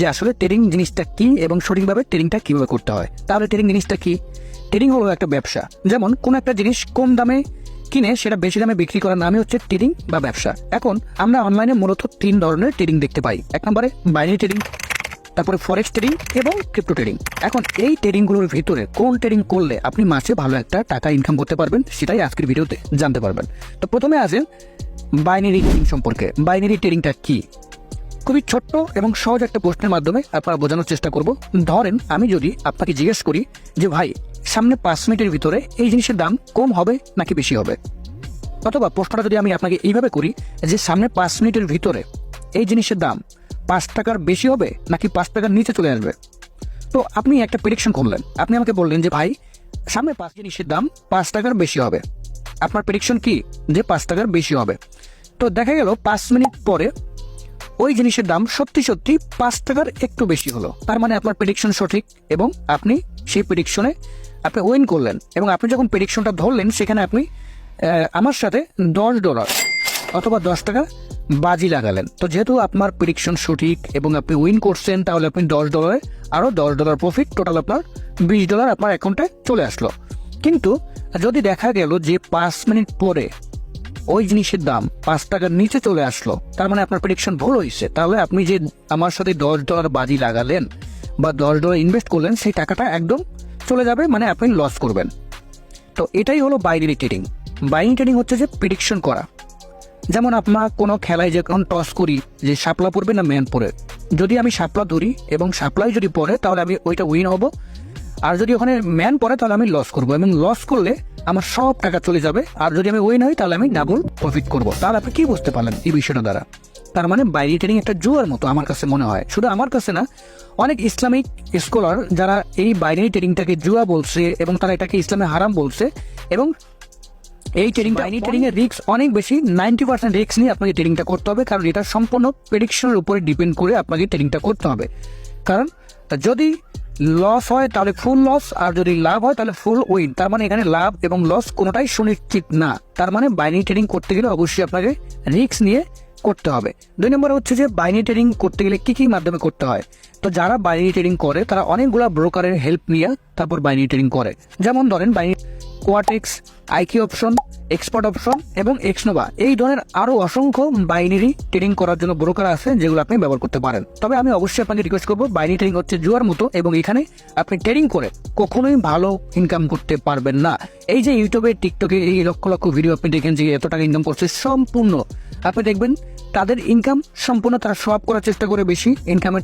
যে আসলে ট্রেডিং জিনিসটা কি এবং সঠিকভাবে ট্রেডিংটা কিভাবে করতে হয়। তাহলে ট্রেডিং জিনিসটা কি? ট্রেডিং হলো একটা ব্যবসা। যেমন কোন একটা জিনিস কম দামে কিনে সেটা বেশি দামে বিক্রি করার নামই হচ্ছে ট্রেডিং বা ব্যবসা। এখন আমরা অনলাইনে মূলত 3 ধরনের ট্রেডিং দেখতে পাই। এক নম্বরে বাইনারি ট্রেডিং, তারপরে ফরেক্স ট্রেডিং এবং ক্রিপ্টো ট্রেডিং। এখন এই ট্রেডিংগুলোর ভিতরে কোন ট্রেডিং করলে আপনি মাসে ভালো একটা টাকা ইনকাম করতে পারবেন সেটাই আজকের ভিডিওতে জানতে পারবেন। তো প্রথমে আসেন বাইনারি ট্রেডিং সম্পর্কে। বাইনারি ট্রেডিংটা কি? খুবই ছোট্ট এবং সহজ একটা প্রশ্নের মাধ্যমে আপনারা বোঝানোর চেষ্টা করব। ধরেন আমি যদি আপনাকে জিজ্ঞেস করি যে ভাই সামনে 5 মিনিটের ভিতরে এই জিনিসের দাম কম হবে নাকি বেশি হবে, অথবা প্রশ্নটা যদি আমি আপনাকে এইভাবে করি যে সামনে 5 মিনিটের ভিতরে এই জিনিসের দাম 5 টাকার বেশি হবে নাকি 5 টাকার নিচে চলে আসবে, তো আপনি একটা প্রেডিকশন করলেন। আপনি আমাকে বললেন যে ভাই সামনে 5 জিনিসের দাম 5 টাকার বেশি হবে। আপনার প্রেডিকশন কি? যে 5 টাকার বেশি হবে। তো দেখা গেল 5 মিনিট পরে ওই জিনিসের দাম সত্যি সত্যি 5 টাকার একটু বেশি হলো। তার মানে আপনার প্রেডিকশন সঠিক এবং আপনি সেই প্রেডিকশনে আপনি উইন করলেন। এবং আপনি যখন প্রেডিকশনটা ধরলেন সেখানে আপনি আমার সাথে $10 অথবা 10 টাকা বাজি লাগালেন। তো যেহেতু আপনার প্রেডিকশন সঠিক এবং আপনি উইন করছেন, তাহলে আপনি $10 আরও $10 প্রফিট, টোটাল আপনার $20 আপনার অ্যাকাউন্টে চলে আসলো। কিন্তু যদি দেখা গেল যে 5 মিনিট পরে ওই জিনিসের দাম 5 টাকার নিচে চলে আসলো, তার মানে আপনার প্রেডিকশন ভুল হয়েছে। তাহলে আপনি যে আমার সাথে $10 বাজি লাগালেন বা $10 ইনভেস্ট করলেন, সেই টাকাটা একদম চলে যাবে, মানে আপনি লস করবেন। তো এটাই হলো বাইনারি ট্রেডিং। বাইনারি ট্রেডিং হচ্ছে যে প্রেডিকশন করা। যেমন আপনার কোনো খেলায় যখন টস করি যে শাপলা পড়বে না ম্যান পড়ে, যদি আমি শাপলা ধরি এবং শাপলাই যদি পড়ে তাহলে আমি ওইটা উইন হব, আর যদি ওখানে ম্যান পড়ে তাহলে আমি লস করবো, এবং লস করলে আমার সব টাকা চলে যাবে। আর যদি আমি উইন হই তাহলে আমি ডাবল প্রফিট করবো। তাহলে আপনি কি বুঝতে পারলেন এই বিষয়টা দ্বারা? তার মানে বাইনারি ট্রেডিং একটা জুয়ার মতো আমার কাছে মনে হয়। শুধু আমার কাছে না, অনেক ইসলামিক স্কলার যারা এই বাইনারি ট্রেডিংটাকে জুয়া বলছে এবং তারা এটাকে ইসলামে হারাম বলছে। এবং এই বাইনারি ট্রেডিং এর রিস্ক অনেক বেশি, 90% রিস্ক নিয়ে আপনাকে ট্রেডিংটা করতে হবে, কারণ এটা সম্পূর্ণ প্রেডিকশনের উপরে ডিপেন্ড করে আপনাকে ট্রেডিংটা করতে হবে। কারণ যদি লস হয় তাহলে ফুল লস, আর যদি লাভ হয় তাহলে ফুল উইন। তার মানে এখানে লাভ এবং লস কোনোটাই সুনিশ্চিত না। তার মানে বাইনারি ট্রেডিং করতে গেলে অবশ্যই আপনাকে রিস্ক নিয়ে করতে হবে। 2 নম্বরে হচ্ছে যে বাইনারি ট্রেডিং করতে গেলে কি কি মাধ্যমে করতে হয়। তো যারা বাইনারি ট্রেডিং করে তারা অনেকগুলো ব্রোকারের হেল্প নিয়ে তারপর বাইনারি ট্রেডিং করে। যেমন ধরেন binary Quotex, IQ option, expert option এবং এক্সনোভা, এই ধরনের আরো অসংখ্য বাইনারি ট্রেডিং করার জন্য ব্রোকার আছে যেগুলো আপনি ব্যবহার করতে পারেন। তবে আমি অবশ্যই আপনাকে রিকোয়েস্ট করবো, বাইনারি ট্রেডিং হচ্ছে জুয়ার মতো এবং এখানে আপনি ট্রেডিং করে কখনোই ভালো ইনকাম করতে পারবেন না। এই যে ইউটিউবে, টিকটকে এই লক্ষ লক্ষ ভিডিও আপনি দেখেন যে এত টাকা ইনকাম করছে, সম্পূর্ণ আপনি দেখবেন তাদের ইনকাম সম্পূর্ণ তারা শো আপ করার চেষ্টা করে বেশি ইনকামের